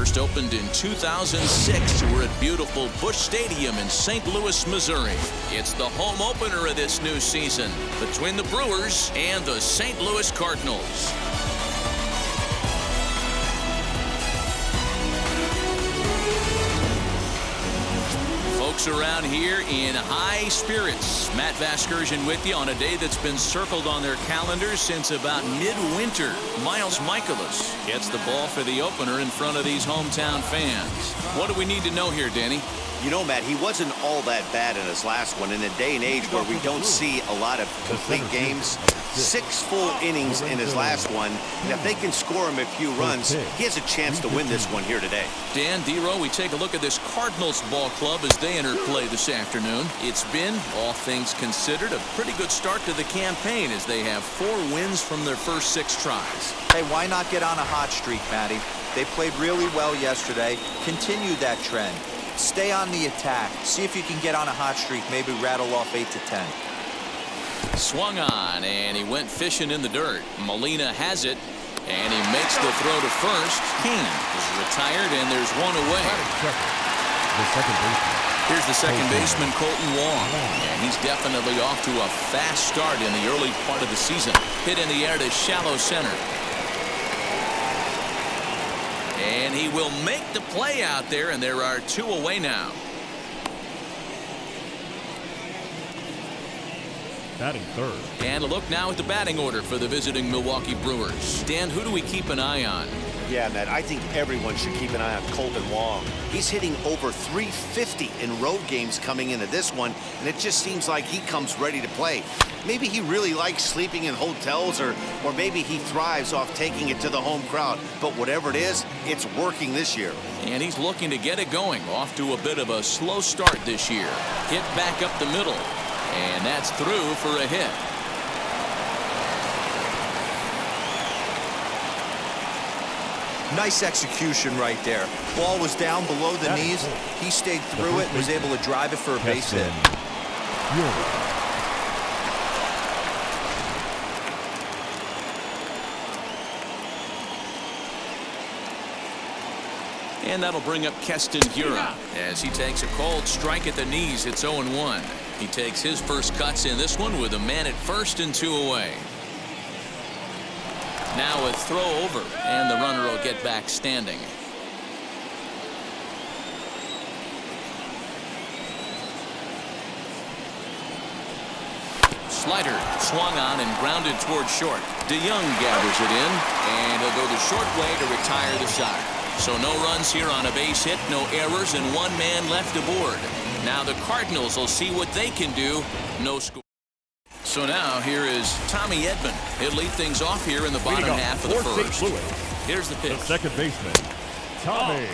first opened in 2006. We're at beautiful Busch Stadium in St. Louis, Missouri. It's the home opener of this new season between the Brewers and the St. Louis Cardinals. Folks around here in high spirits. Matt Vasgersian with you on a day that's been circled on their calendars since about midwinter. Miles Michaelis gets the ball for the opener in front of these hometown fans. What do we need to know here, Danny? You know, Matt, he wasn't all that bad in his last one. In a day and age where we don't see a lot of complete games, 6 full innings in his last one. And if they can score him a few runs, he has a chance to win this one here today. Dan, D-Row, we take a look at this Cardinals ball club as they enter play this afternoon. It's been, all things considered, a pretty good start to the campaign as they have 4 wins from their first 6 tries. Hey, why not get on a hot streak, Matty? They played really well yesterday. Continue that trend. Stay on the attack. See if you can get on a hot streak. Maybe rattle off 8 to 10. Swung on, and he went fishing in the dirt. Molina has it, and he makes the throw to first. Kane is retired, and there's one away. Here's the second baseman, Colton Wong. And he's definitely off to a fast start in the early part of the season. Hit in the air to shallow center. And he will make the play out there, and there are 2 away now. Batting third. And a look now at the batting order for the visiting Milwaukee Brewers. Dan, who do we keep an eye on? Yeah, Matt, I think everyone should keep an eye on Colton Wong. He's hitting over 350 in road games coming into this one, and it just seems like he comes ready to play. Maybe he really likes sleeping in hotels, or maybe he thrives off taking it to the home crowd. But whatever it is, it's working this year. And he's looking to get it going. Off to a bit of a slow start this year. Hit back up the middle. And that's through for a hit. Nice execution right there. Ball was down below the knees. He stayed through it and was able to drive it for a base hit. And that'll bring up Keston Hiura as he takes a cold strike at the knees. It's 0-1. He takes his first cuts in this one with a man at first and 2 away. Now a throw over, and the runner will get back standing. Slider swung on and grounded toward short. DeYoung gathers it in, and he'll go the short way to retire the side. So no runs here on a base hit, no errors, and 1 man left aboard. Now the Cardinals will see what they can do. No score. So now here is Tommy Edman. He'll lead things off here in the bottom half of the first. Here's the pitch. The second baseman, Tommy.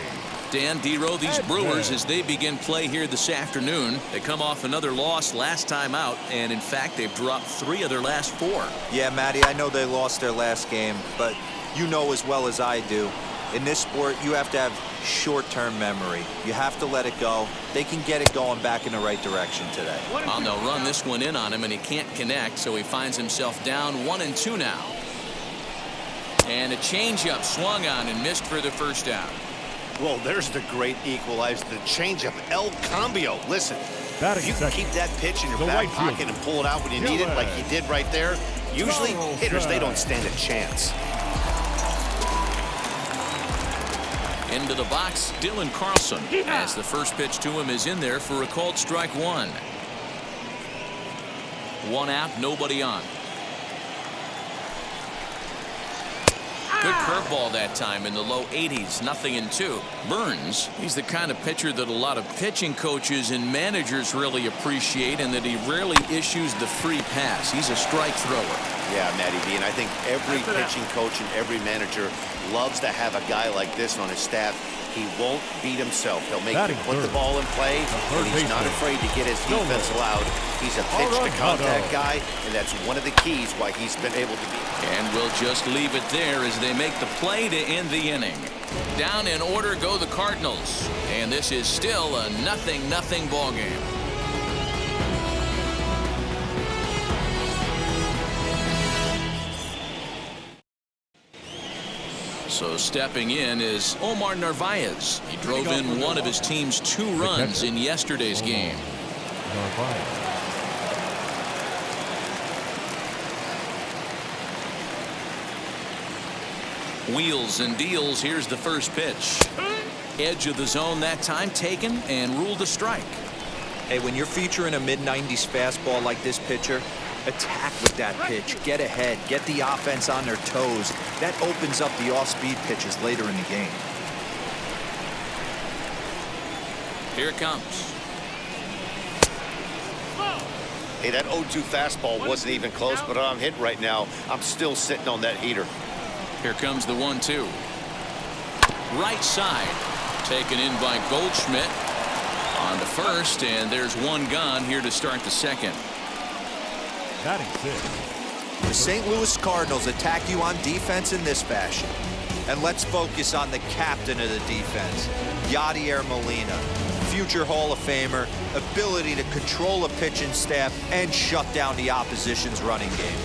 Dan, D-Row, these Brewers, as they begin play here this afternoon, they come off another loss last time out, and in fact they've dropped 3 of their last 4. Yeah, Matty, I know they lost their last game, but you know as well as I do, in this sport you have to have short-term memory. You have to let it go. They can get it going back in the right direction today. And they'll run this one in on him, and he can't connect, so he finds himself down 1-2 now. And a changeup swung on and missed for the first out. Well, there's the great equalizer, the changeup, El Cambio. Listen, if you can keep that pitch in your back pocket and pull it out when you need it, like he did right there, usually hitters, they don't stand a chance. Into the box, Dylan Carlson, as the first pitch to him is in there for a called strike 1. 1 out, nobody on. Good curveball that time in the low 80s, 0-2. Burns, he's the kind of pitcher that a lot of pitching coaches and managers really appreciate, and that he rarely issues the free pass. He's a strike thrower. Yeah, Matty B, and I think every pitching coach and every manager loves to have a guy like this on his staff. He won't beat himself. He'll make you put the ball in play, and he's not afraid to get his defense allowed. He's a pitch-to-contact guy, and that's one of the keys why he's been able to beat. And we'll just leave it there as they make the play to end the inning. Down in order go the Cardinals, and this is still a 0-0 ball game. So stepping in is Omar Narvaez. He drove in one of his team's 2 runs in yesterday's game. Wheels and deals. Here's the first pitch. Edge of the zone that time taken and ruled a strike. Hey, when you're featuring a mid-90s fastball like this pitcher, attack with that pitch. Get ahead. Get the offense on their toes. That opens up the off-speed pitches later in the game. Here it comes. Hey, that 0-2 fastball wasn't even close, but I'm hit right now. I'm still sitting on that heater. Here comes the 1-2. Right side. Taken in by Goldschmidt on the first, and there's one gone here to start the second. Batting 6. The St. Louis Cardinals attack you on defense in this fashion. And let's focus on the captain of the defense, Yadier Molina. Future Hall of Famer, ability to control a pitching staff and shut down the opposition's running game.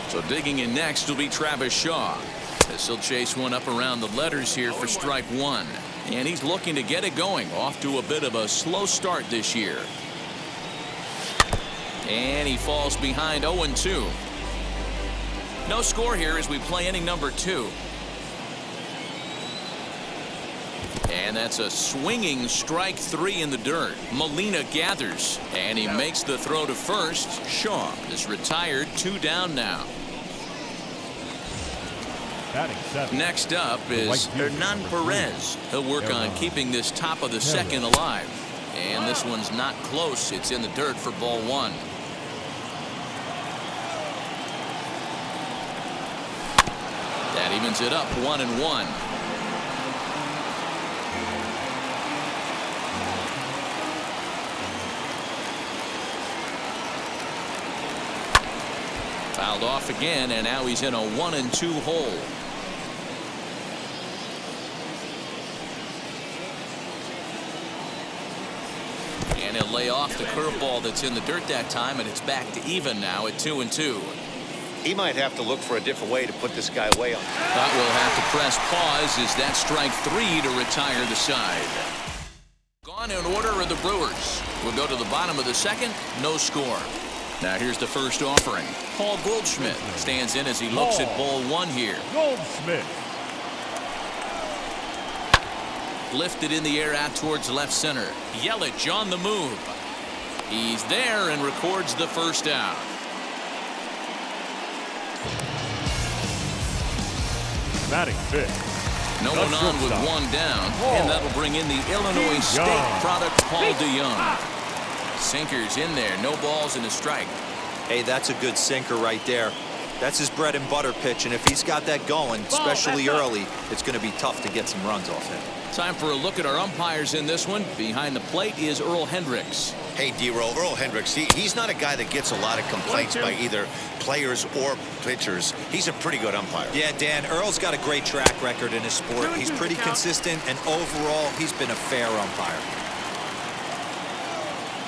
So digging in next will be Travis Shaw. As he'll chase one up around the letters here for strike 1. And he's looking to get it going. Off to a bit of a slow start this year. And he falls behind 0-2. No score here as we play inning number 2. And that's a swinging strike 3 in the dirt. Molina gathers. And he makes the throw to first. Shaw is retired. 2 down now. Batting 7. Next up is Hernan Perez. He'll work on keeping this top of the second alive. And this one's not close. It's in the dirt for ball 1. That evens it up 1-1. Fouled off again, and now he's in a 1-2 hole. And he'll lay off the curveball that's in the dirt that time, and it's back to even now at 2-2. He might have to look for a different way to put this guy away on. But we'll have to press pause as that strike 3 to retire the side. Gone in order are the Brewers. We'll go to the bottom of the second. No score. Now here's the first offering. Paul Goldschmidt stands in as he looks at ball 1 here. Goldschmidt. Lifted in the air out towards left center. Yelich on the move. He's there and records the first out. Batting 6. No one on with 1 down, and that'll bring in the Illinois State product, Paul DeYoung. Sinkers in there, no balls and a strike. Hey, that's a good sinker right there. That's his bread and butter pitch, and if he's got that going, especially early, it's going to be tough to get some runs off him. Time for a look at our umpires in this one. Behind the plate is Earl Hendricks. Hey, D-Roll, Earl Hendricks, he's not a guy that gets a lot of complaints by either players or pitchers. He's a pretty good umpire. Yeah, Dan, Earl's got a great track record in his sport. He's pretty consistent, and overall, he's been a fair umpire.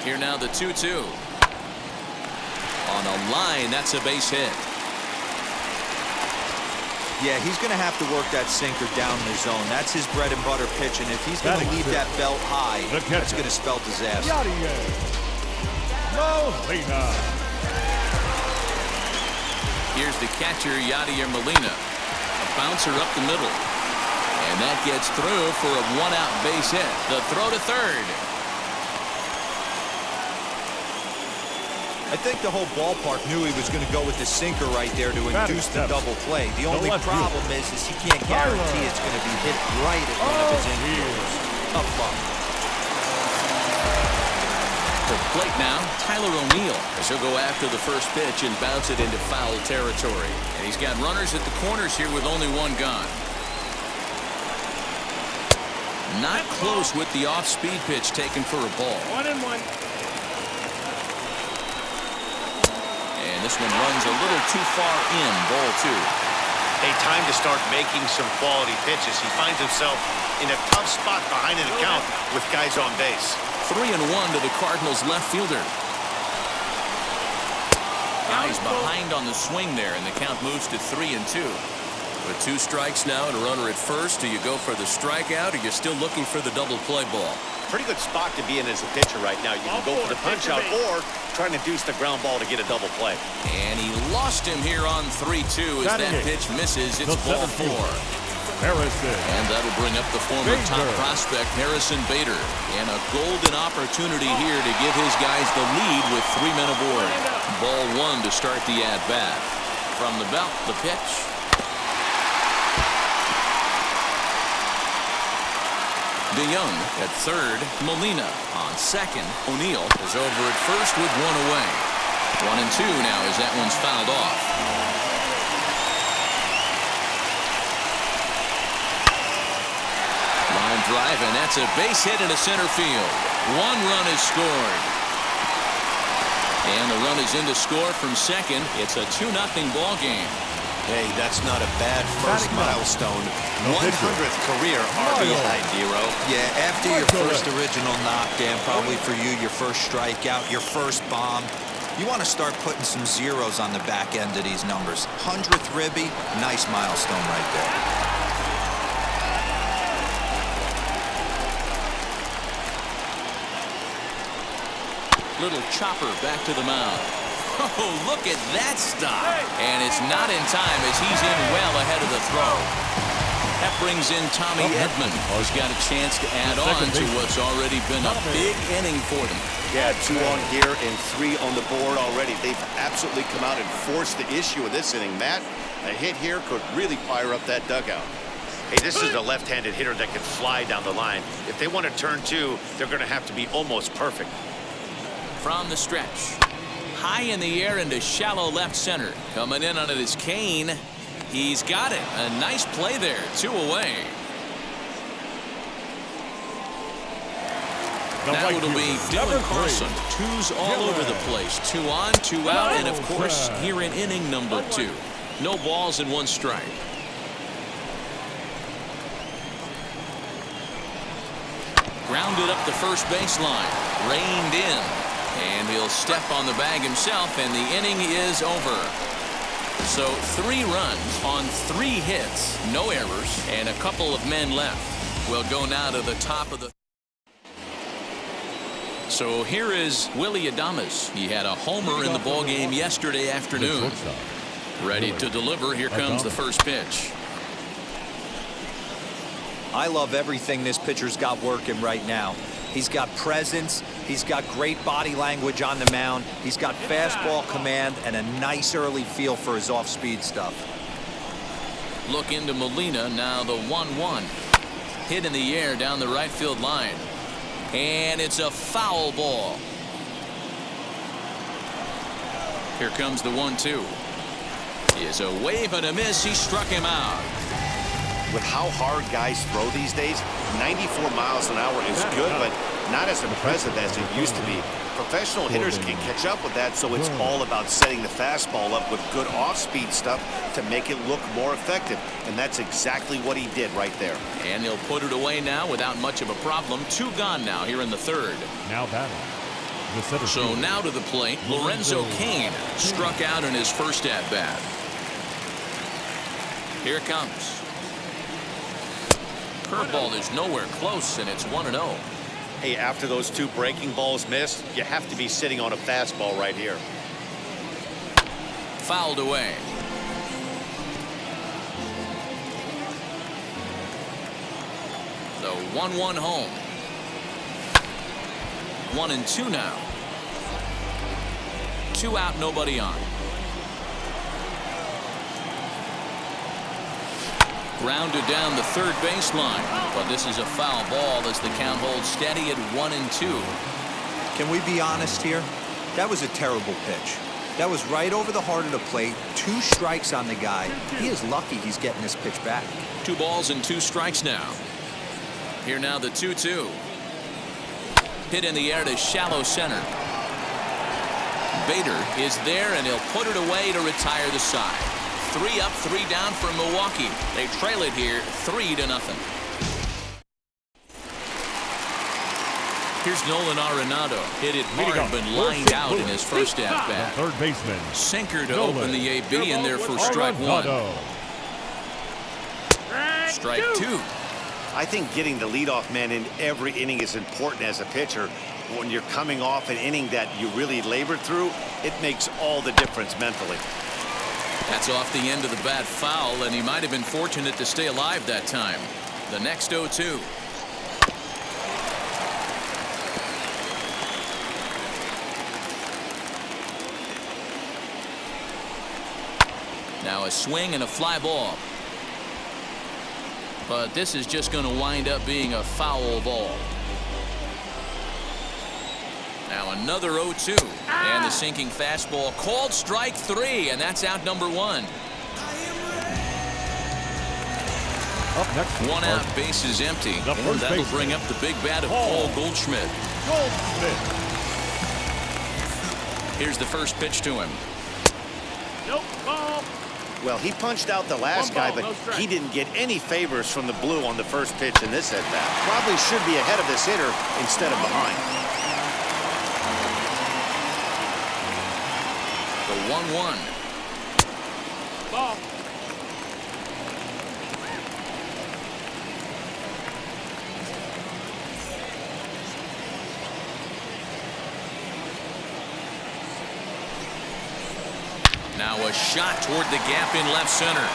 Here now the 2-2. On a line, that's a base hit. Yeah, he's going to have to work that sinker down in the zone. That's his bread and butter pitch, and if he's going to leave that belt high, that's going to spell disaster. Yadier Molina. Here's the catcher, Yadier Molina. A bouncer up the middle. And that gets through for a 1-out base hit. The throw to third. I think the whole ballpark knew he was going to go with the sinker right there to induce the double play. The only problem is he can't guarantee it's going to be hit right at one of his infielders. Tough luck. To plate now, Tyler O'Neill, as he'll go after the first pitch and bounce it into foul territory. And he's got runners at the corners here with only 1 gone. Not close with the off-speed pitch taken for a ball. 1-1. And this one runs a little too far in, ball 2. Hey, time to start making some quality pitches. He finds himself in a tough spot behind an account with guys on base. 3-1 to the Cardinals left fielder. He's behind on the swing there, and the count moves to 3-2. With 2 strikes now and a runner at first, do you go for the strikeout or you're still looking for the double play ball? Pretty good spot to be in as a pitcher right now. You can go for the punch out or trying to deuce the ground ball to get a double play. And he lost him here on 3-2 as that pitch misses. It's ball 4. Harrison. And that'll bring up the former top prospect, Harrison Bader. And a golden opportunity here to give his guys the lead with 3 men aboard. Ball 1 to start the at-bat. From the belt, the pitch. DeYoung at third. Molina on second. O'Neill is over at first with 1 away. 1-2 now as that one's fouled off. Line drive, and that's a base hit into center field. 1 run is scored. And the run is in to score from second. It's a 2-0 ball game. Hey, that's not a bad first milestone. 100th career RBI, Dero. Yeah, after your first original knock, Dan, probably for you, your first strikeout, your first bomb, you want to start putting some zeros on the back end of these numbers. 100th ribby, nice milestone right there. Little chopper back to the mound. Oh, look at that stop. And it's not in time as he's in well ahead of the throw. That brings in Tommy Edman, who's got a chance to add on to what's already been a big inning for them. Yeah, 2 on here and 3 on the board already. They've absolutely come out and forced the issue of this inning. Matt, a hit here could really fire up that dugout. Hey, this is a left-handed hitter that can fly down the line. If they want to turn 2, they're going to have to be almost perfect. From the stretch. High in the air into shallow left center. Coming in on it is Kane. He's got it. A nice play there. 2 away. Now it'll be Dylan Carlson. 2s all over the place. 2 on, 2 out, and of course here in inning number 2. No balls and 1 strike. Grounded up the first baseline. Reined in. And he'll step on the bag himself, and the inning is over. So 3 runs on 3 hits, no errors, and a couple of men left. We'll go now to the top of the... So here is Willie Adames. He had a homer in the ballgame yesterday afternoon. Ready to deliver. Here comes the first pitch. I love everything this pitcher's got working right now. He's got presence, he's got great body language on the mound, he's got fastball command and a nice early feel for his off-speed stuff. Look into Molina, now the 1-1. Hit in the air down the right field line. And it's a foul ball. Here comes the 1-2. Is a wave and a miss, he struck him out. With how hard guys throw these days, 94 miles an hour is good, but not as impressive as it used to be. Professional hitters can catch up with that, so it's all about setting the fastball up with good off-speed stuff to make it look more effective. And that's exactly what he did right there. And he'll put it away now without much of a problem. 2 gone now here in the 3rd. Now batting. So now to the plate, Lorenzo Cain struck out in his first at-bat. Here it comes. Curveball is nowhere close, and it's 1-0. Hey, after those 2 breaking balls missed, you have to be sitting on a fastball right here. Fouled away. The 1-1 home. 1-2 now. 2 out, nobody on. Grounded down the 3rd baseline, but this is a foul ball as the count holds steady at 1-2. Can we be honest here? That was a terrible pitch. That was right over the heart of the plate. 2 strikes on the guy. He is lucky he's getting this pitch back. 2 balls and 2 strikes now. Here now the 2-2. Hit in the air to shallow center. Bader is there, and he'll put it away to retire the side. 3 up, 3 down for Milwaukee. They trail it here 3-0. Here's Nolan Arenado. Hit it Leading hard, off, but first lined and out in Blue. his first The at-bat. third baseman. Sinker to Nolan. open the AB, and there for strike one. Arenado. Strike two. I think getting the leadoff man in every inning is important as a pitcher. When you're coming off an inning that you really labored through, it makes all the difference mentally. That's off the end of the bat foul, and he might have been fortunate to stay alive that time. The next 0-2. Now a swing and a fly ball. But this is just going to wind up being a foul ball. Now another 0-2. And the sinking fastball called strike three, and that's out number one. Up next. One out, base is empty. The And first that'll baseman. bring up the big bat of Paul Goldschmidt. Goldschmidt. Here's the first pitch to him. Well, he punched out the last guy, but he didn't get any favors from the blue on the first pitch in this at-bat. Probably should be ahead of this hitter instead of behind. The 1-1. Ball. Now a shot toward the gap in left center.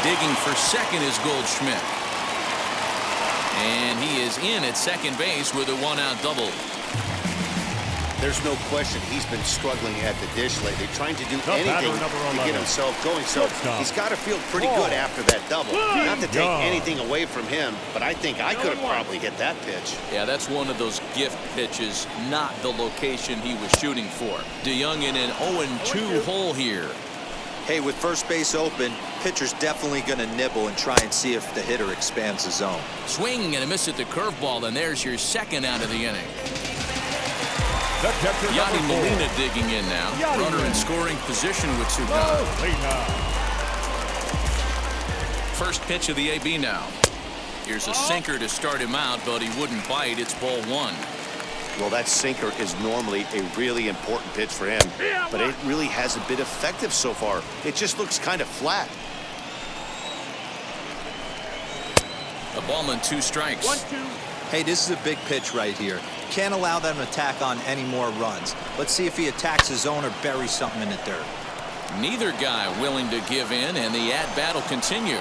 Digging for second is Goldschmidt. And he is in at second base with a one-out double. There's no question he's been struggling at the dish lately, trying to do The anything batter, number to 11. get himself going. So Shortstop. he's got to feel pretty good after that double. Not to take Young. anything away from him, but I think I could have probably hit that pitch. Yeah, that's one of those gift pitches, not the location he was shooting for. DeYoung in an 0-2 hole here. Hey, with first base open, pitcher's definitely going to nibble and try and see if the hitter expands the zone. Swing and a miss at the curveball, and there's your second out of the inning. The catcher, Yadi number 4. Molina digging in now. Yadi. Runner in scoring position with two down. Molina. First pitch of the AB now. Here's a sinker to start him out, but he wouldn't bite. It's ball one. Well, that sinker is normally a really important pitch for him, but it really hasn't been effective so far. It just looks kind of flat. A ball and two strikes. 1-2. Hey, this is a big pitch right here. Can't allow them to tack on any more runs. Let's see if he attacks his zone or buries something in the dirt. Neither guy willing to give in, and the at-bat will continue.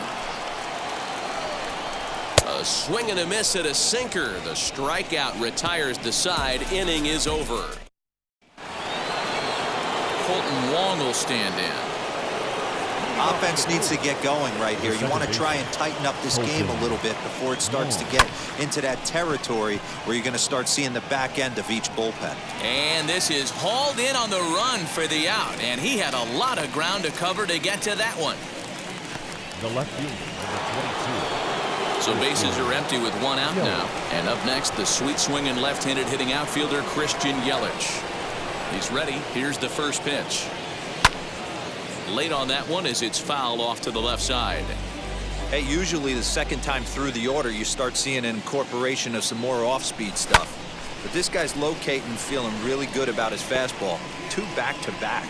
A swing and a miss at a sinker. The strikeout retires the side. Inning is over. Colton Wong will stand in. Offense needs to get going right here. You want to try and tighten up this game a little bit before it starts to get into that territory where you're going to start seeing the back end of each bullpen. And this is hauled in on the run for the out, and he had a lot of ground to cover to get to that one. The left fielder, number 22. So bases are empty with one out now. And up next, the sweet swinging left-handed hitting outfielder Christian Yelich. He's ready. Here's the first pitch. Late on that one as it's fouled off to the left side. Hey, usually the second time through the order, you start seeing an incorporation of some more off-speed stuff. But this guy's locating and feeling really good about his fastball. 2 back-to-back.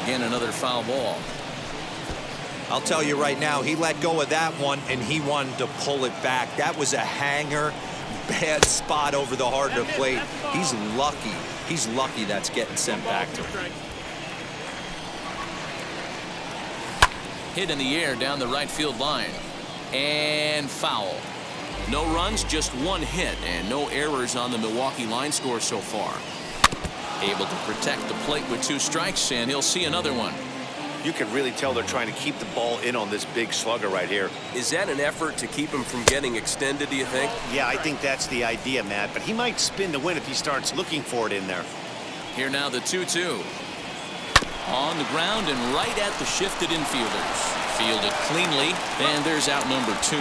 Again, another foul ball. I'll tell you right now, he let go of that one, and he wanted to pull it back. That was a hanger. Bad spot over the heart of the plate. He's lucky. He's lucky that's getting sent back to him. Hit in the air down the right field line. And foul. No runs, just one hit, and no errors on the Milwaukee line score so far. Able to protect the plate with 2 strikes, and he'll see another one. You can really tell they're trying to keep the ball in on this big slugger right here. Is that an effort to keep him from getting extended, do you think? Yeah, I think that's the idea, Matt, but he might spin to win if he starts looking for it in there. Here now the 2-2. On the ground and right at the shifted infielders. Fielded cleanly, and there's out number 2.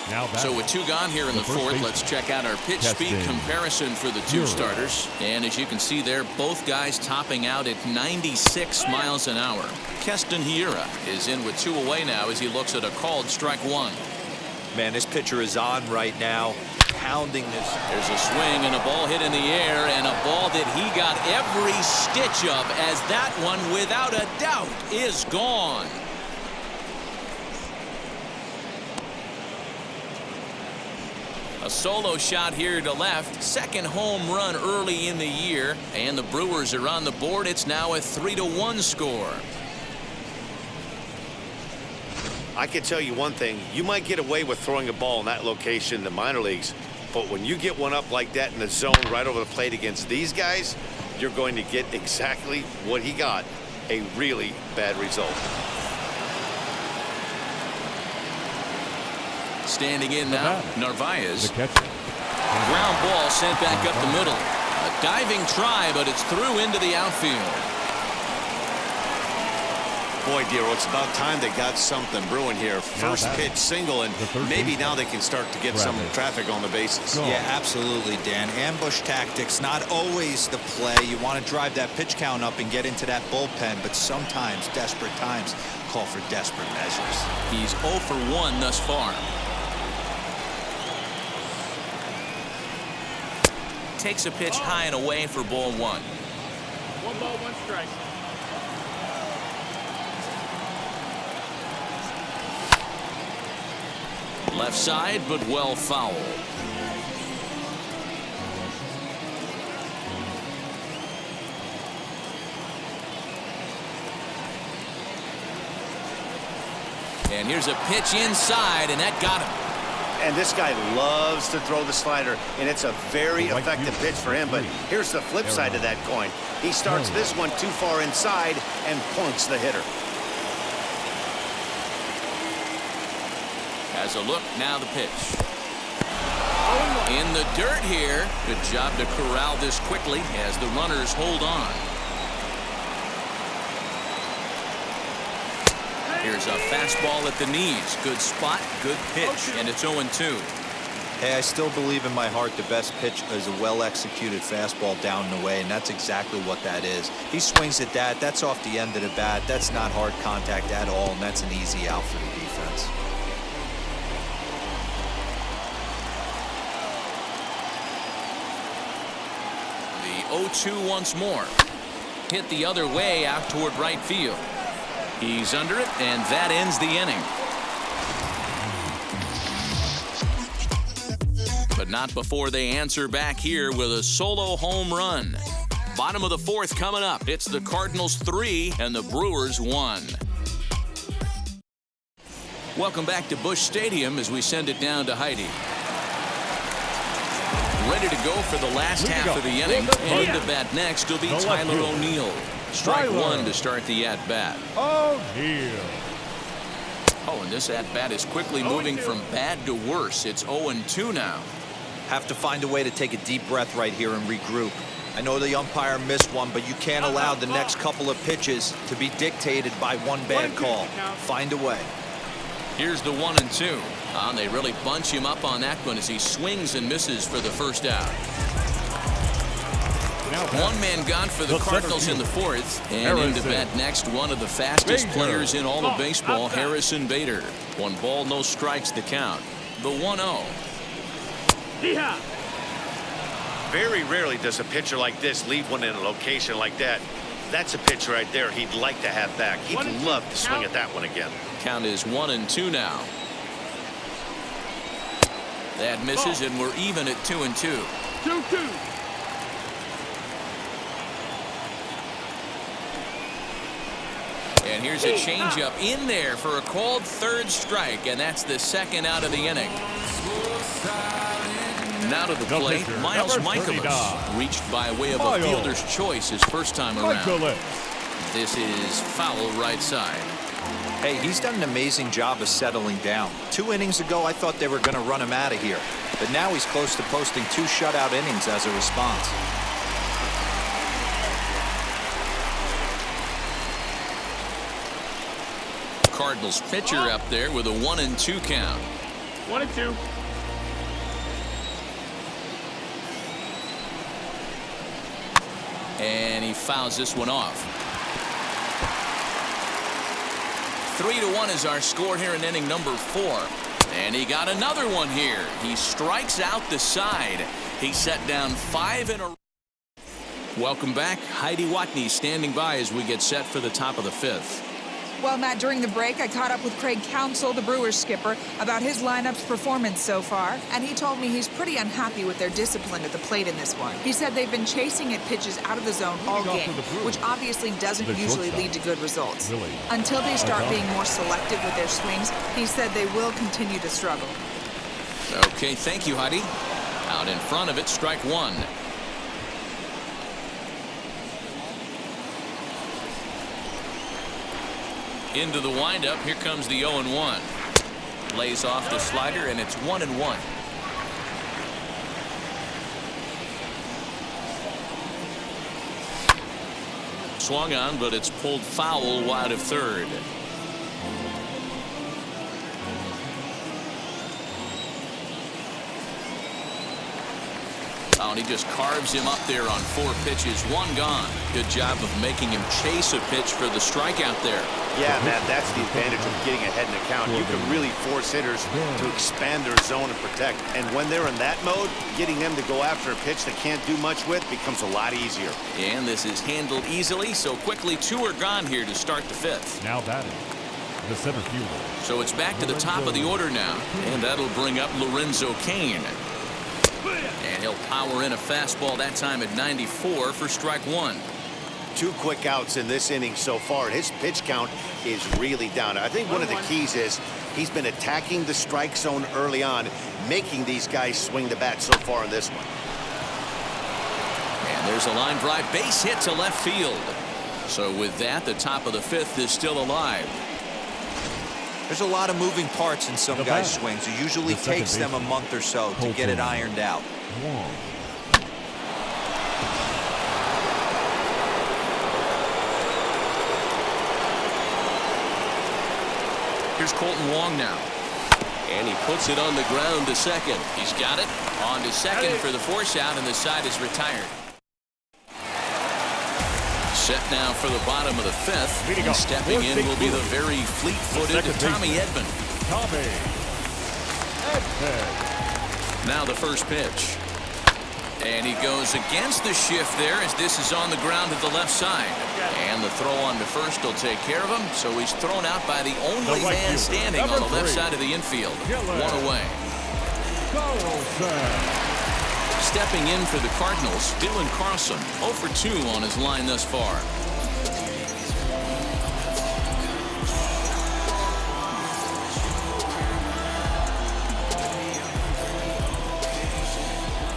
Now back. So with 2 gone here in the first fourth, baseman. let's check out our pitch speed Testing. comparison for the 2 Bureau. starters. And as you can see there, both guys topping out at 96 miles an hour. Keston Hiura is in with 2 away now as he looks at a called strike 1. Man, this pitcher is on right now, pounding this. There's a swing and a ball hit in the air, and a ball that he got every stitch of, as that one, without a doubt, is gone. A solo shot here to left. Second home run early in the year, and the Brewers are on the board. It's now a 3-1 score. I can tell you one thing. You might get away with throwing a ball in that location in the minor leagues, but when you get one up like that in the zone right over the plate against these guys, you're going to get exactly what he got, a really bad result. Standing in now, Narvaez. The catcher. Ground ball sent back up the middle. A diving try, but it's through into the outfield. Boy, Dero, it's about time they got something brewing here. First pitch single, and maybe now they can start to get some traffic on the bases. Yeah, absolutely, Dan. Ambush tactics, not always the play. You want to drive that pitch count up and get into that bullpen, but sometimes desperate times call for desperate measures. He's 0 for 1 thus far. Takes a pitch high and away for ball 1. 1 ball, 1 strike. Left side, but well foul. And here's a pitch inside, and that got him. And this guy loves to throw the slider, and it's a very effective pitch for him. But here's the flip side of that coin. He starts this one too far inside and points the hitter. Has a look, now the pitch. In the dirt here. Good job to corral this quickly as the runners hold on. Here's a fastball at the knees. Good spot, good pitch, and it's 0-2. Hey, I still believe in my heart the best pitch is a well-executed fastball down and away, and that's exactly what that is. He swings at that. That's off the end of the bat. That's not hard contact at all, and that's an easy out for the defense. The 0-2 once more. Hit the other way out toward right field. He's under it, and that ends the inning. But not before they answer back here with a solo home run. Bottom of the fourth coming up. It's the Cardinals 3 and the Brewers 1. Welcome back to Busch Stadium as we send it down to Heidi. Ready to go for the last half of the inning. And into bat next will be Tyler O'Neill. Strike 1 to start the at-bat. O'Neill. Oh, and this at-bat is quickly moving from bad to worse. It's 0-2 now. Have to find a way to take a deep breath right here and regroup. I know the umpire missed one, but you can't allow the next couple of pitches to be dictated by one bad call. Find a way. Here's the 1-2. They really bunch him up on that one as he swings and misses for the first out. One man gone for the Cardinals in the fourth. And into bat next, one of the fastest players in all of baseball, Harrison Bader. 1 ball, no strikes the count. The 1-0. Very rarely does a pitcher like this leave one in a location like that. That's a pitch right there he'd like to have back. He'd love to swing at that one again. Count is 1-2 now. That misses, and we're even at 2-2. 2-2. And here's a changeup in there for a called third strike, and that's the second out of the inning. Now to the plate, Miles Michaelis, reached by way of a fielder's choice his first time around. This is foul right side. Hey, he's done an amazing job of settling down. 2 innings ago, I thought they were going to run him out of here. But now he's close to posting 2 shutout innings as a response. Cardinals pitcher up there with a 1-2 count. 1-2. And he fouls this one off. 3-1 is our score here in inning number 4. And he got another one here. He strikes out the side. He set down 5 in a row. Welcome back. Heidi Watney standing by as we get set for the top of the 5th. Well, Matt, during the break, I caught up with Craig Counsell, the Brewers skipper, about his lineup's performance so far, and he told me he's pretty unhappy with their discipline at the plate in this one. He said they've been chasing at pitches out of the zone all game, which obviously doesn't usually lead to good results. Until they start being more selective with their swings, he said they will continue to struggle. Okay, thank you, Heidi. Out in front of it, strike 1. Into the windup, here comes the 0-1. Lays off the slider, and it's 1-1. Swung on, but it's pulled foul wide of third. Oh, and he just carves him up there on 4 pitches, 1 gone. Good job of making him chase a pitch for the strikeout there. Yeah, Matt, that's the advantage of getting ahead in the count. You can really force hitters to expand their zone and protect. And when they're in that mode, getting them to go after a pitch they can't do much with becomes a lot easier. And this is handled easily, so quickly 2 are gone here to start the 5th. Now batting, the center fielder. So it's back to the top of the order now, and that'll bring up Lorenzo Cain. And he'll power in a fastball that time at 94 for strike 1. 2 quick outs in this inning so far. His pitch count is really down. I think one of the keys is he's been attacking the strike zone early on, making these guys swing the bat so far in this one. And there's a line drive base hit to left field. So with that, the top of the 5th is still alive. There's a lot of moving parts in some guys' swings. It usually takes them a month or so to get it ironed out. Here's Colton Wong now. And he puts it on the ground to second. He's got it. On to second for the force out, and the side is retired. Set now for the bottom of the 5th. And stepping in will be the very fleet-footed Tommy Edman. Now the first pitch. And he goes against the shift there as this is on the ground at the left side. And the throw on to first will take care of him. So he's thrown out by the only man standing on the left side of the infield. 1 away. Stepping in for the Cardinals, Dylan Carlson, 0 for 2 on his line thus far.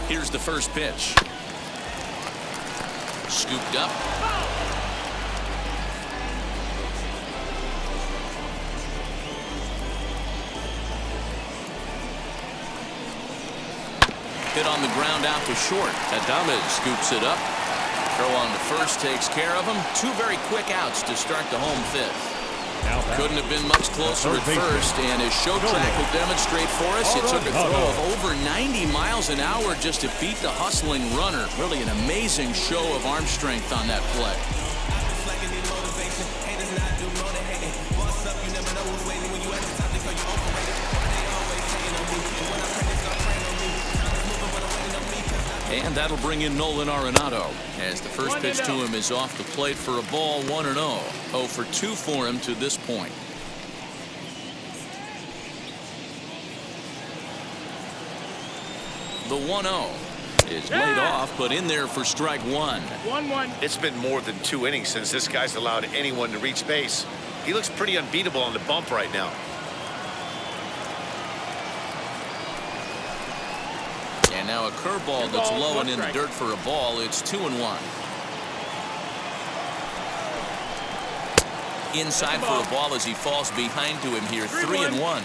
Here's the first pitch. Scooped up. Hit on the ground out to short. Adames scoops it up. Throw on to first takes care of him. 2 very quick outs to start the home 5th. Couldn't have been much closer at first, and as show track will demonstrate for us, it took a throw of over 90 miles an hour just to beat the hustling runner. Really an amazing show of arm strength on that play. And that'll bring in Nolan Arenado as the first pitch to him is off the plate for a ball. 1-0. 0 for 2 for him to this point. The 1-0 is laid off, but in there for strike 1. 1-1. It's been more than 2 innings since this guy's allowed anyone to reach base. He looks pretty unbeatable on the bump right now. And now a curveball that's low and in the dirt for a ball. It's 2-1. Inside for a ball as he falls behind to him here. 3-1.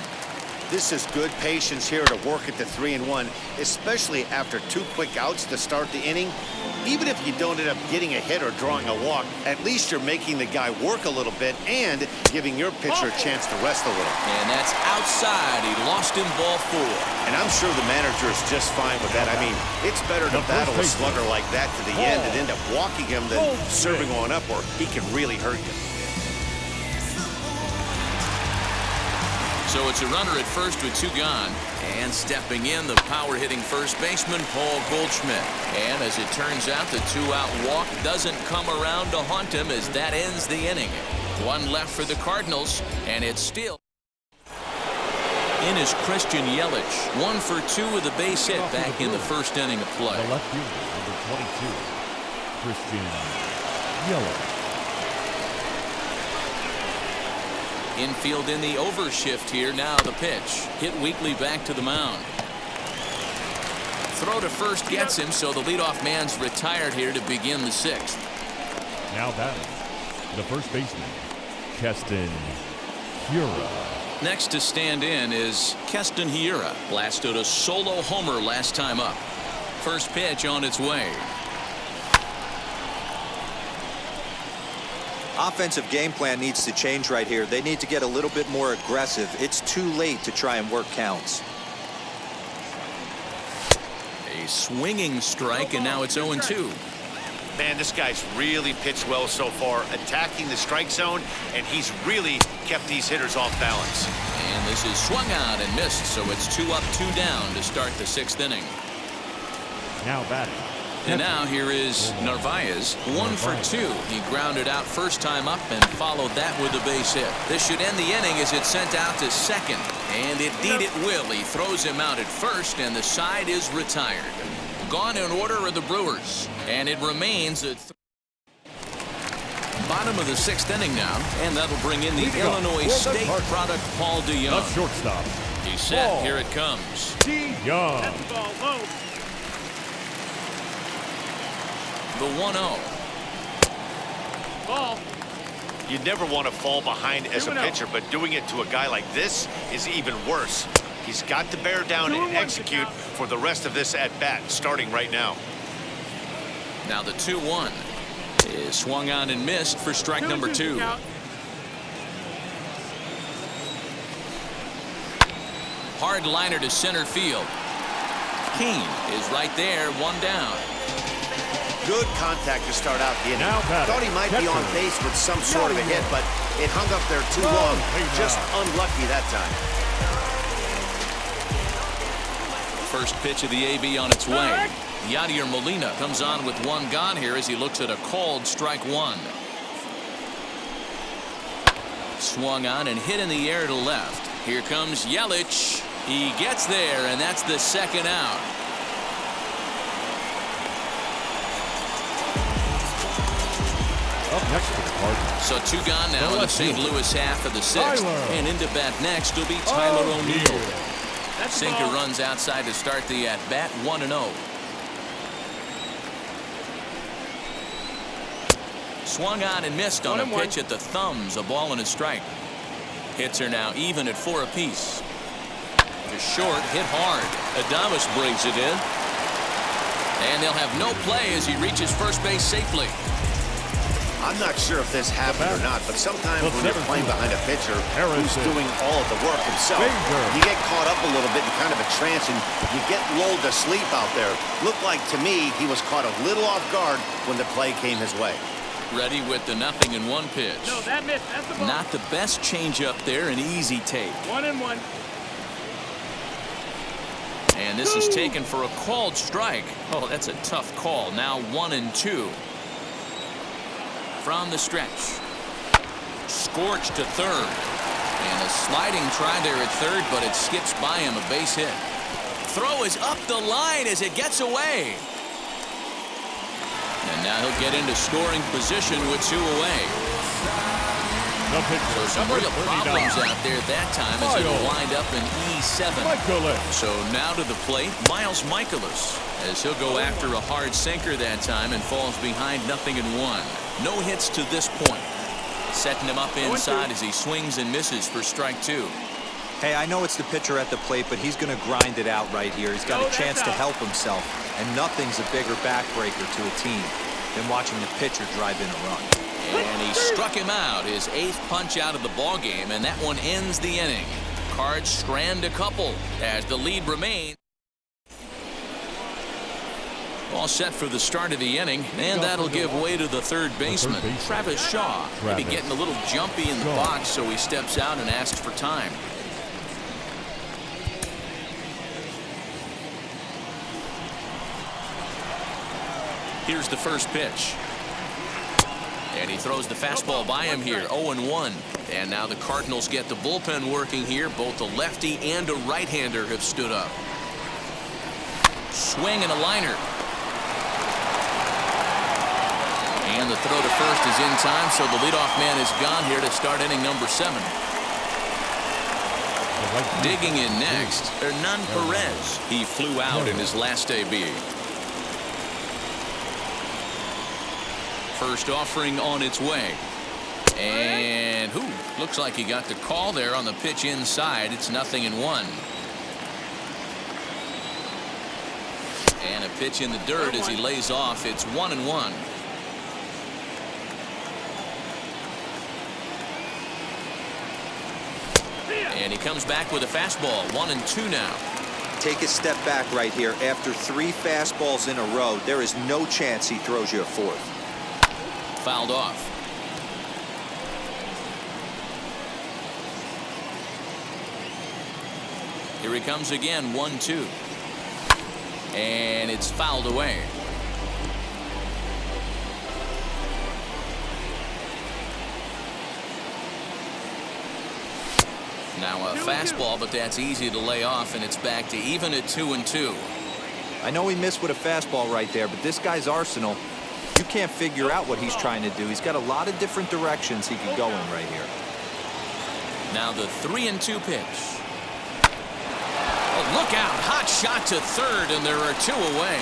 This is good patience here to work at the 3-1, especially after 2 quick outs to start the inning. Even if you don't end up getting a hit or drawing a walk, at least you're making the guy work a little bit and giving your pitcher a chance to rest a little. And that's outside. He lost him ball 4. And I'm sure the manager is just fine with that. I mean, it's better to battle a slugger like that to the end and end up walking him than serving on up where he can really hurt you. So it's a runner at first with 2 gone. And stepping in, the power-hitting first baseman, Paul Goldschmidt. And as it turns out, the 2-out walk doesn't come around to haunt him as that ends the inning. 1 left for the Cardinals, and it's still in is Christian Yelich. 1 for 2 with a base hit back in the first inning of play. The left fielder, number 22, Christian Yelich. Infield in the overshift here. Now the pitch. Hit weakly back to the mound. Throw to first gets him, so the leadoff man's retired here to begin the 6th. Now batting, the first baseman, Keston Hiura. Next to stand in is Keston Hiura. Blasted a solo homer last time up. First pitch on its way. Offensive game plan needs to change right here. They need to get a little bit more aggressive. It's too late to try and work counts. A swinging strike, and now it's 0-2. Man, this guy's really pitched well so far, attacking the strike zone, and he's really kept these hitters off balance. And this is swung out and missed, so it's 2 up, 2 down to start the 6th inning. Now batting. And now here is Narvaez, 1 for 2. He grounded out first time up and followed that with a base hit. This should end the inning as it's sent out to second. And indeed it will. He throws him out at first, and the side is retired. Gone in order are the Brewers. And it remains at bottom of the 6th inning now. And that'll bring in the Illinois State product, Paul DeYoung. The shortstop. He's set. Here it comes. DeYoung. That's the ball low. The 1-0. Ball. You never want to fall behind as a pitcher, but doing it to a guy like this is even worse. He's got to bear down and execute for the rest of this at-bat, starting right now. Now the 2-1 is swung on and missed for strike number 2. Hard liner to center field. Keane is right there, 1 down. Good contact to start out the inning. Thought he might be on base with some sort of a hit, but it hung up there too long. Just unlucky that time. First pitch of the AB on its way. Yadier Molina comes on with 1 gone here as he looks at a called strike 1. Swung on and hit in the air to left. Here comes Yelich. He gets there, and that's the 2nd out. Up next for the Cardinals. So 2 gone now in the St. Louis half of the 6th. And into bat next will be Tyler O'Neill. Sinker runs outside to start the at-bat, 1-0. Swung on and missed on a pitch at the thumbs. A ball and a strike. Hits are now even at 4 apiece. To short, hit hard. Adames brings it in. And they'll have no play as he reaches first base safely. I'm not sure if this happened or not, but sometimes when you're playing behind a pitcher who's doing all of the work himself, you get caught up a little bit in kind of a trance and you get lulled to sleep out there. Looked like to me he was caught a little off guard when the play came his way. Ready with the 0-1 pitch. No, that missed. That's the ball. Not the best changeup there, an easy take. 1-1. And this is taken for a called strike. Oh, that's a tough call. Now 1-2. From the stretch. Scorched to third. And a sliding try there at third, but it skips by him, a base hit. Throw is up the line as it gets away. And now he'll get into scoring position with 2 away. So some real problems out there at that time as it'll wind up in E7. So now to the plate, Miles Michaelis, as he'll go after a hard sinker that time and falls behind 0-1. No hits to this point. Setting him up inside as he swings and misses for strike 2. Hey, I know it's the pitcher at the plate, but he's going to grind it out right here. He's got a chance to help himself, and nothing's a bigger backbreaker to a team than watching the pitcher drive in a run. And he struck him out, his 8th punch out of the ball game, and that one ends the inning. Cards strand a couple as the lead remains. All set for the start of the inning, and that'll give way to the third baseman, Travis Shaw. Maybe getting a little jumpy in the box, so he steps out and asks for time. Here's the first pitch. And he throws the fastball by him here, 0-1. And now the Cardinals get the bullpen working here. Both a lefty and a right-hander have stood up. Swing and a liner. And the throw to first is in time, so the leadoff man is gone here to start inning number 7. Digging in next, Hernan Perez. He flew out in his last debut. First offering on its way. And looks like he got the call there on the pitch inside. It's 0-1. And a pitch in the dirt as he lays off. It's 1-1. And he comes back with a fastball. 1-2 now. Take a step back right here. After 3 fastballs in a row, there is no chance he throws you a 4th. Fouled off. Here he comes again, 1-2. And it's fouled away. Now a fastball, but that's easy to lay off, and it's back to even at 2-2. I know he missed with a fastball right there, but this guy's arsenal, you can't figure out what he's trying to do. He's got a lot of different directions he could go in right here. Now the 3-2 pitch. Oh, look out. Hot shot to third, and there are 2 away.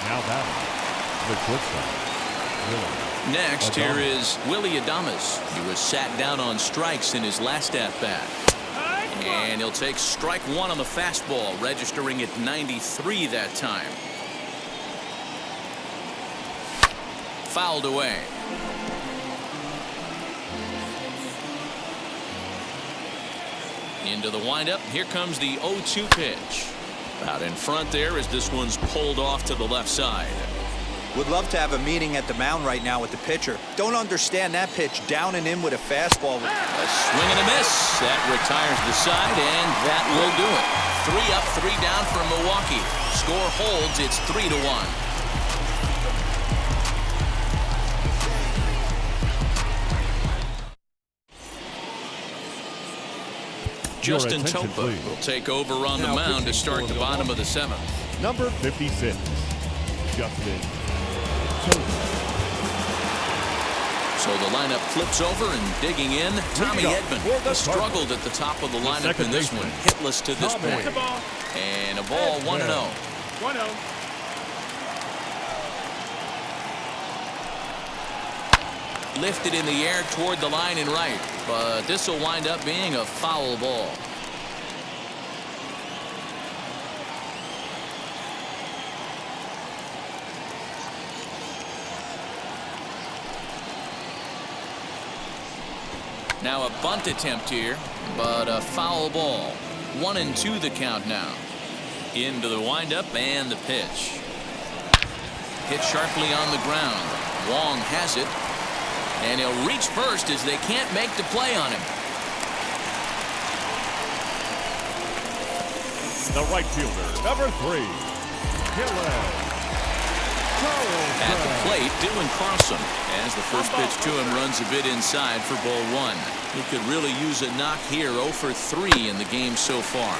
Now batting, the shortstop. Next, here is Willie Adames. He was sat down on strikes in his last at-bat. And he'll take strike 1 on the fastball, registering at 93 that time. Fouled away. Into the windup. Here comes the 0-2 pitch. Out in front there as this one's pulled off to the left side. Would love to have a meeting at the mound right now with the pitcher. Don't understand that pitch down and in with a fastball. A swing and a miss. That retires the side, and that will do it. 3 up, 3 down for Milwaukee. Score holds. It's 3-1. Justin Topa will take over on the mound to start the bottom of the 7th. Number 56, Justin Topa. So the lineup flips over, and digging in, Tommy Edman struggled at the top of the lineup in this one. Hitless to this point. And a ball 1-0. 1-0. Lifted in the air toward the line and right, but this will wind up being a foul ball. Now a bunt attempt here, but a foul ball. 1-2 the count now. Into the windup and the pitch. Hit sharply on the ground. Wong has it. And he'll reach first as they can't make the play on him. The right fielder, number 3, At the plate, Dylan Carlson, as the first pitch to him runs a bit inside for ball 1. He could really use a knock here. 0 for 3 in the game so far.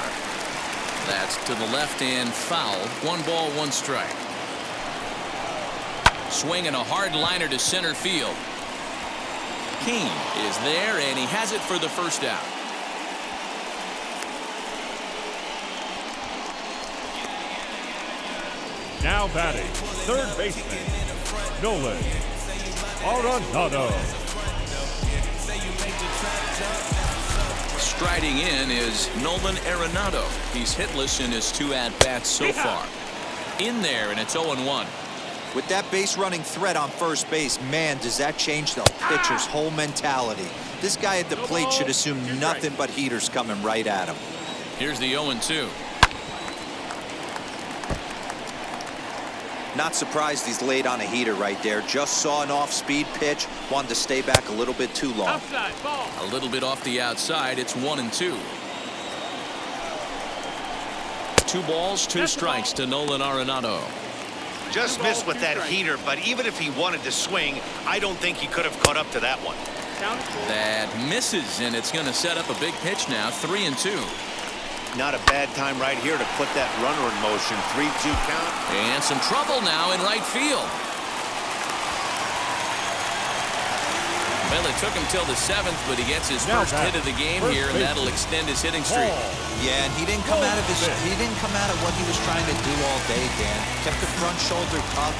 That's to the left and foul. 1 ball, 1 strike. Swing and a hard liner to center field. King is there, and he has it for the first out. Now batting, third baseman, Nolan Arenado. Striding in is Nolan Arenado. He's hitless in his 2 at-bats so far. In there, and it's 0-1. With that base running threat on first base, man, does that change the pitcher's whole mentality. This guy at the plate should assume nothing but heaters coming right at him. Here's the 0-2. Not surprised he's laid on a heater right there. Just saw an off-speed pitch. Wanted to stay back a little bit too long. Outside, ball. A little bit off the outside. It's 1-2. 2 balls, 2 strikes to Nolan Arenado. Just missed with that heater, but even if he wanted to swing, I don't think he could have caught up to that one. That misses, and it's going to set up a big pitch now. 3-2. Not a bad time right here to put that runner in motion. 3-2 count. And some trouble now in right field. Well, it took him till the 7th, but he gets his first hit of the game here, and that'll extend his hitting streak. Yeah, and he didn't come out of what he was trying to do all day, Dan. Kept the front shoulder up,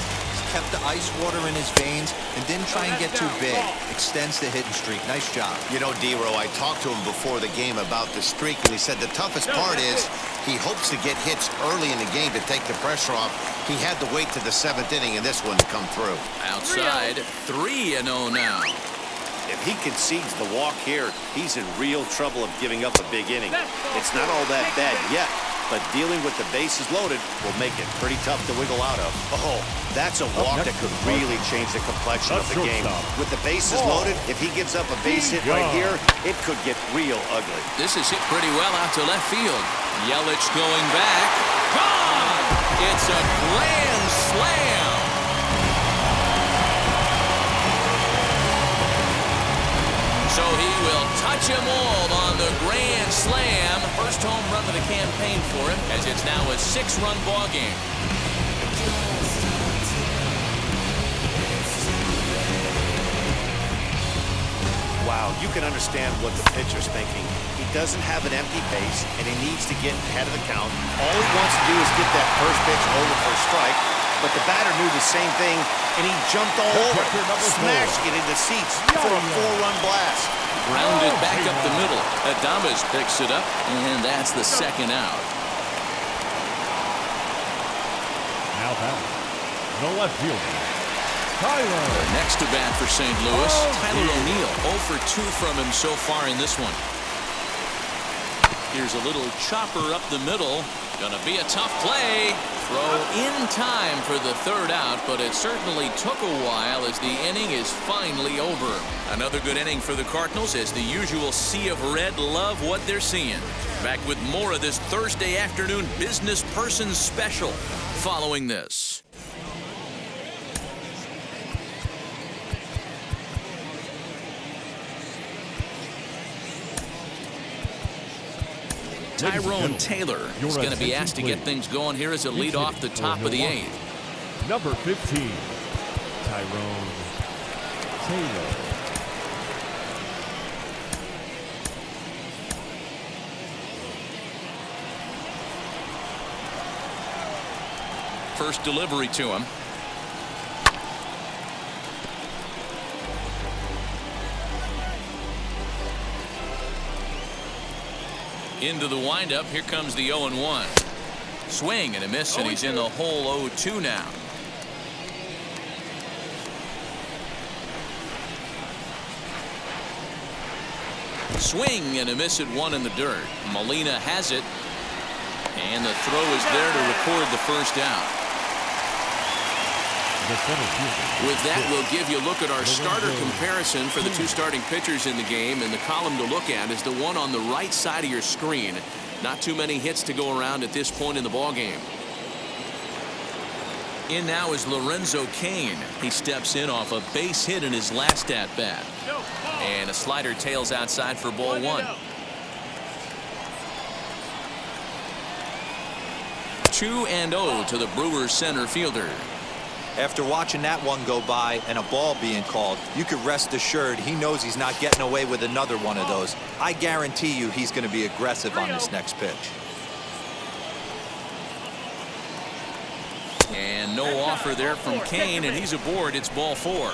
kept the ice water in his veins, and didn't try and get too big. Extends the hitting streak. Nice job. You know, D-Row, I talked to him before the game about the streak, and he said the toughest part is he hopes to get hits early in the game to take the pressure off. He had to wait to the 7th inning in this one to come through. Outside, 3-0 now. If he concedes the walk here, he's in real trouble of giving up a big inning. It's not all that bad yet, but dealing with the bases loaded will make it pretty tough to wiggle out of. Oh, that's a walk that could really change the complexion of the game. With the bases loaded, if he gives up a base hit right here, it could get real ugly. This is hit pretty well out to left field. Yelich going back. Gone! It's a grand slam. So he will touch them all on the grand slam. First home run of the campaign for him, as it's now a 6-run ball game. Wow, you can understand what the pitcher's thinking. He doesn't have an empty base, and he needs to get ahead of the count. All he wants to do is get that first pitch over for a strike, but the batter knew the same thing, and he jumped all over it, smashing it into seats for a 4-run blast. Grounded back up the middle. Adames picks it up, and that's the 2nd out. Now batting, the left fielder, Tyler. Next to bat for St. Louis, Tyler O'Neill. 0 for 2 from him so far in this one. Here's a little chopper up the middle. Gonna be a tough play. Throw in time for the 3rd out, but it certainly took a while as the inning is finally over. Another good inning for the Cardinals as the usual sea of red love what they're seeing. Back with more of this Thursday afternoon business person special following this. Tyrone Taylor is going to be asked to get things going here as a lead off the top of the 8th. Number 15, Tyrone Taylor. First delivery to him. Into the windup. Here comes the 0-1. Swing and a miss, and he's in the hole 0-2 now. Swing and a miss at 1 in the dirt. Molina has it, and the throw is there to record the first out. With that, we'll give you a look at our starter comparison for the 2 starting pitchers in the game, and the column to look at is the one on the right side of your screen. Not too many hits to go around at this point in the ballgame. In now is Lorenzo Cain. He steps in off a base hit in his last at-bat. And a slider tails outside for ball 1. 2-0 to the Brewers center fielder. After watching that one go by and a ball being called, you could rest assured he knows he's not getting away with another one of those. I guarantee you he's going to be aggressive on this next pitch. And no offer there from Cain, and he's aboard. It's ball 4.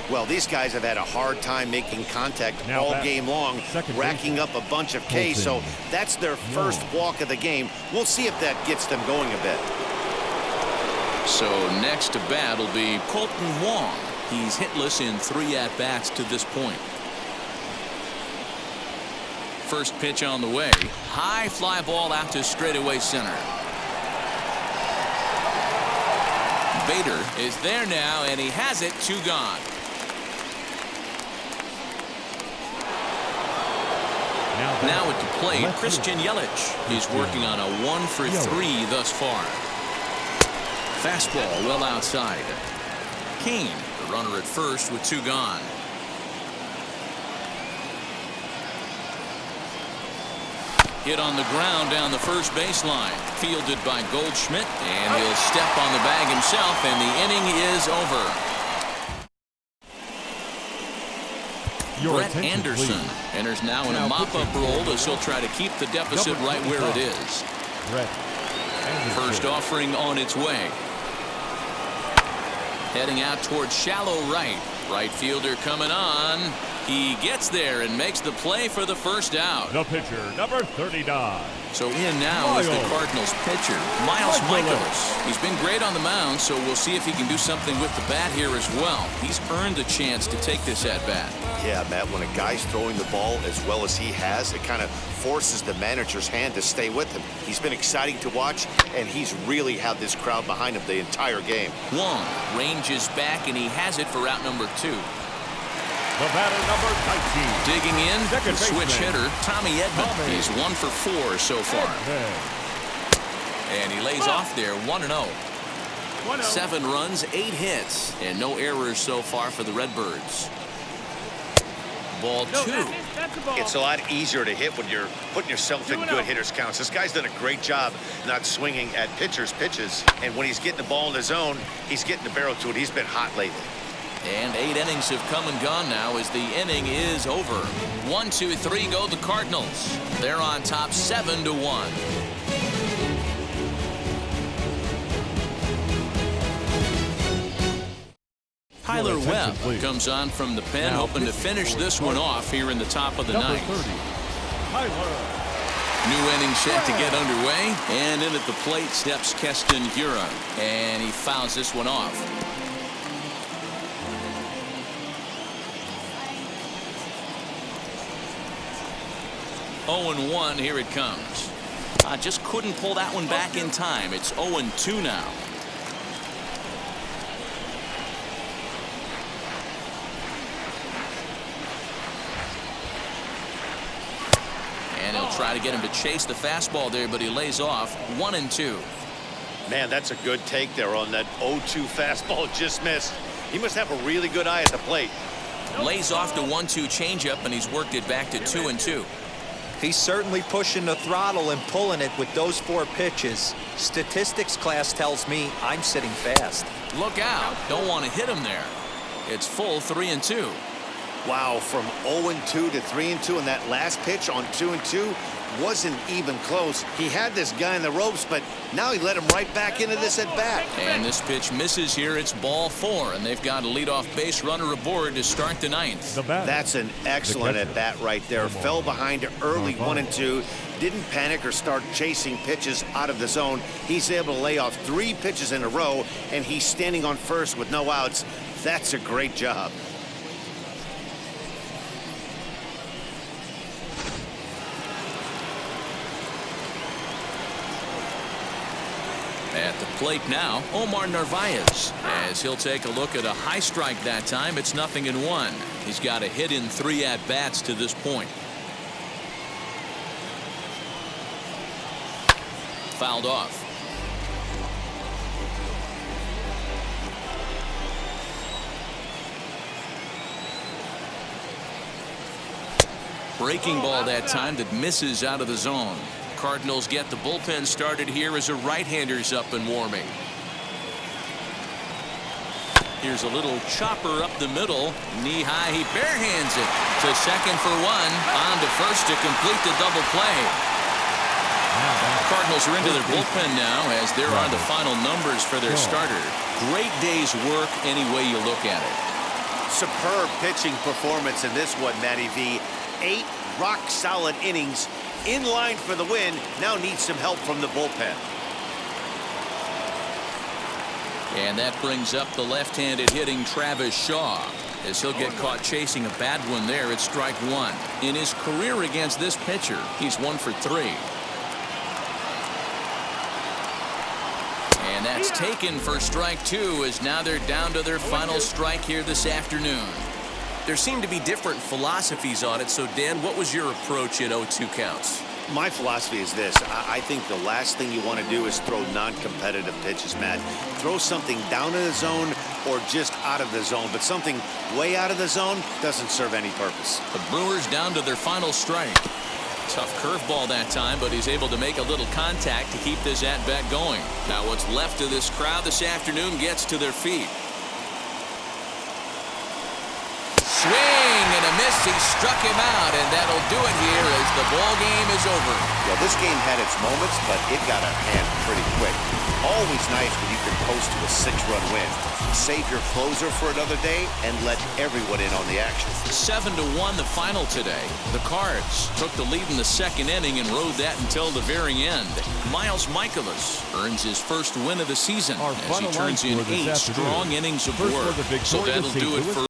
Well, these guys have had a hard time making contact Now all back. game long, Second racking up a bunch of Ks, so that's their first walk of the game. We'll see if that gets them going a bit. So next to bat will be Colton Wong. He's hitless in 3 at-bats to this point. First pitch on the way. High fly ball out to straightaway center. Bader is there now, and he has it. 2 gone. Now at the plate, Christian Yelich. He's working on a 1 for 3 thus far. Fastball well outside. Kane, the runner at first with 2 gone. Hit on the ground down the first baseline. Fielded by Goldschmidt, and he'll step on the bag himself, and the inning is over. Brett Anderson enters now in a mop-up role as he'll try to keep the deficit right where it is. First offering on its way. Heading out towards shallow right. Right fielder coming on. He gets there and makes the play for the first out. The pitcher, number 39. So in now is the Cardinals pitcher, Miles Michaelis. He's been great on the mound, so we'll see if he can do something with the bat here as well. He's earned a chance to take this at bat. Yeah, Matt, when a guy's throwing the ball as well as he has, it kind of forces the manager's hand to stay with him. He's been exciting to watch, and he's really had this crowd behind him the entire game. Wong ranges back, and he has it for out number 2. The batter, number 19. Digging in, Second the switch baseman, hitter, Tommy Edman. He's 1 for 4 so far. And he lays off there, 1-0. 7 runs, 8 hits, and no errors so far for the Redbirds. Ball 2. That's the ball. It's a lot easier to hit when you're putting yourself in good hitters' counts. This guy's done a great job not swinging at pitchers' pitches. And when he's getting the ball in the zone, he's getting the barrel to it. He's been hot lately. And 8 innings have come and gone now as the inning is over. 1, 2, 3 go the Cardinals. They're on top 7-1. Tyler Webb comes on from the pen, hoping to finish this one off here in the top of the ninth. New inning set to get underway, and in at the plate steps Keston Hiura, and he fouls this one off. 0-1, here it comes. Just couldn't pull that one back in time. It's 0-2 now. And he'll try to get him to chase the fastball there, but he lays off. 1-2. Man, that's a good take there on that 0-2 fastball. Just missed. He must have a really good eye at the plate. Lays off the 1-2 changeup, and he's worked it back to 2-2. He's certainly pushing the throttle and pulling it with those 4 pitches. Statistics class tells me I'm sitting fast. Look out. Don't want to hit him there. It's full 3-2. Wow, from 0-2 to 3-2, and that last pitch on 2-2 wasn't even close. He had this guy in the ropes, but now he let him right back into this at bat. And this pitch misses here. It's ball 4, and they've got a leadoff base runner aboard to start the 9th. That's an excellent at bat right there. Fell behind early 1-2. Didn't panic or start chasing pitches out of the zone. He's able to lay off 3 pitches in a row, and he's standing on first with no outs. That's a great job. At the plate now, Omar Narvaez, as he'll take a look at a high strike that time. It's 0-1. He's got a hit in 3 at-bats to this point. Fouled off. Breaking ball that time that misses out of the zone. Cardinals get the bullpen started here as a right-hander's up and warming. Here's a little chopper up the middle. Knee high, he barehands it to second for 1. On to first to complete the double play. Cardinals are into their bullpen now as they're on the final numbers for their starter. Great day's work any way you look at it. Superb pitching performance in this one, Matty V. 8 rock-solid innings, in line for the win. Now needs some help from the bullpen. And that brings up the left-handed hitting Travis Shaw, as he'll get caught chasing a bad one there at strike one. In his career against this pitcher, he's 1 for 3. And that's taken for strike 2, as now they're down to their final strike here this afternoon. There seem to be different philosophies on it, so Dan, what was your approach at 0-2 counts? My philosophy is this. I think the last thing you want to do is throw non-competitive pitches, Matt. Throw something down in the zone or just out of the zone, but something way out of the zone doesn't serve any purpose. The Brewers down to their final strike. Tough curveball that time, but he's able to make a little contact to keep this at-bat going. Now what's left of this crowd this afternoon gets to their feet. Swing and a miss. He struck him out, and that'll do it here as the ball game is over. Yeah, this game had its moments, but it got out of hand pretty quick. Always nice when you can post to a 6-run win. Save your closer for another day and let everyone in on the action. 7-1 the final today. The Cards took the lead in the second inning and rode that until the very end. Miles Michaelis earns his first win of the season as he turns in 8 strong innings of work. So that'll do it for